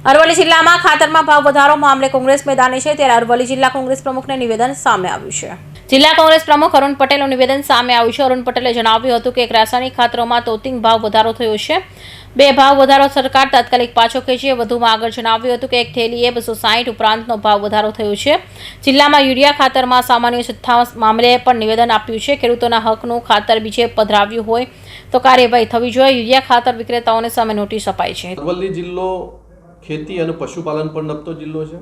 અરવલ્લી જિલ્લામાં ખાતરમાં ભાવ વધારો મામલે કોંગ્રેસ મેદાને છે, ત્યારે અરવલ્લી જિલ્લા કોંગ્રેસ પ્રમુખને નિવેદન સામે આવ્યું છે. જિલ્લા કોંગ્રેસ પ્રમુખ અરુણ પટેલનું નિવેદન સામે આવ્યું છે. અરુણ પટેલે જણાવ્યું હતું કે રાસાયણિક ખાતરોમાં તોતિંગ ભાવ વધારો થયો છે. 2 ભાવ વધારો સરકાર તાત્કાલિક પાછો ખેંચી. વધુમાં આગળ જણાવ્યું હતું કે એક થેલીએ 260 ઉપરાંતનો ભાવ વધારો થયો છે. જિલ્લામાં યુરિયા ખાતરમાં સામાન્ય જથ્થા મામલે પણ નિવેદન આપ્યું છે. ખેડૂતોના હકનું ખાતર બીજે પધરાવ્યું હોય તો કાર્યવાહી થવી જોઈએ. યુરિયા ખાતર વિક્રેતાઓને સામે નોટિસ અપાઈ છે. અરવલ્લી જિલ્લો ખેતી અને પશુપાલન પર નપતો જિલ્લો છે.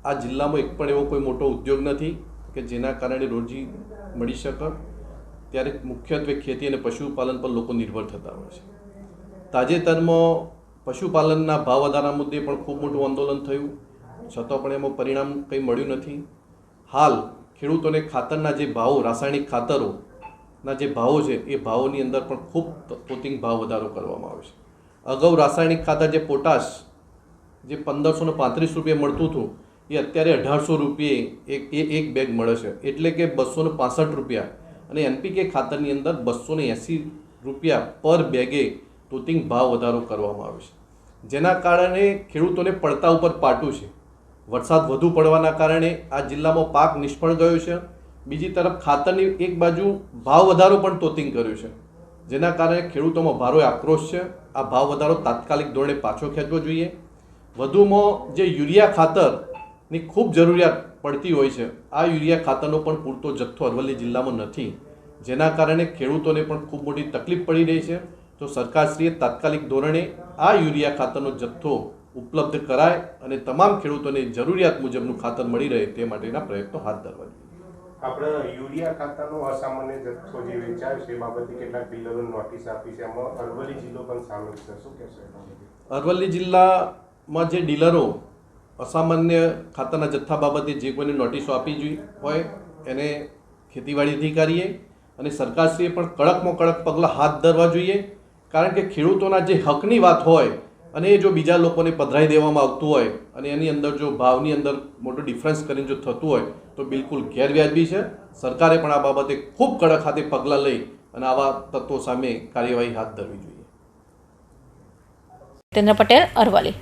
આ જિલ્લામાં એક પણ એવો કોઈ મોટો ઉદ્યોગ નથી કે જેના કારણે રોજી મળી શકે, ત્યારે મુખ્યત્વે ખેતી અને પશુપાલન પર લોકો નિર્ભર થતા હોય છે. તાજેતરમાં પશુપાલનના ભાવ વધારા મુદ્દે પણ ખૂબ મોટું આંદોલન થયું, છતાં પણ એમાં પરિણામ કંઈ મળ્યું નથી. હાલ ખેડૂતોને ખાતરના જે ભાવો, રાસાયણિક ખાતરોના જે ભાવો છે એ ભાવોની અંદર પણ ખૂબ તોતિંગ ભાવ વધારો કરવામાં આવે છે. અગાઉ રાસાયણિક ખાતર જે પોટાશ જે 1535 રૂપિયા મળતું હતું એ અત્યારે 1800 રૂપિયે એક બેગ મળે છે, એટલે કે 265 રૂપિયા. અને એનપીકે ખાતરની અંદર 280 રૂપિયા પર બેગે તોતિંગ ભાવ વધારો કરવામાં આવે છે, જેના કારણે ખેડૂતોને પડતા ઉપર પાટું છે. વરસાદ વધુ પડવાના કારણે આ જિલ્લામાં પાક નિષ્ફળ ગયો છે. બીજી તરફ ખાતરની એક બાજુ ભાવ વધારો પણ તોતિંગ કર્યો છે, જેના કારણે ખેડૂતોમાં ભારે આક્રોશ છે. આ ભાવ વધારો તાત્કાલિક ધોરણે પાછો ખેંચવો જોઈએ. વધુમાં જે યુરિયા ખાતરની ખૂબ જરૂરિયાત પડતી હોય છે, આ યુરિયા ખાતરનો પણ પૂરતો જથ્થો અરવલ્લી જિલ્લામાં નથી, જેના કારણે ખેડૂતોને પણ ખૂબ મોટી તકલીફ પડી રહી છે. તો સરકારશ્રીએ તાત્કાલિક ધોરણે આ યુરિયા ખાતરનો જથ્થો ઉપલબ્ધ કરાય અને તમામ ખેડૂતોને જરૂરિયાત મુજબનું ખાતર મળી રહે તે માટેના પ્રયત્નો હાથ ધરવા જોઈએ. આપણે યુરિયા ખાતરનો અસામાન્ય જથ્થો જે વેચાય છે એ બાબતે કેટલાક ડીલરોને નોટિસ આપી છે, એમાં અરવલ્લી જિલ્લો પણ સામેલ છે, શું કહેશો? અરવલ્લી જિલ્લામાં જે ડીલરો અસામાન્ય ખાતરના જથ્થા બાબતે જે કોઈને નોટિસો આપી હોય એને ખેતીવાડી અધિકારીએ અને સરકારશ્રીએ પણ કડકમાં કડક પગલાં હાથ ધરવા જોઈએ, કારણ કે ખેડૂતોના જે હકની વાત હોય અને એ જો બીજા લોકોને પધરાઈ દેવામાં આવતું હોય અને એની અંદર જો ભાવની અંદર મોટો ડિફરન્સ કરીને જો થતું હોય તો બિલકુલ ગેરવ્યાજબી છે. સરકારે પણ આ બાબતે ખૂબ કડક હાથે પગલાં લઈ અને આવા તત્વો સામે કાર્યવાહી હાથ ધરવી જોઈએ. જીતેન્દ્ર પટેલ, અરવલ્લી.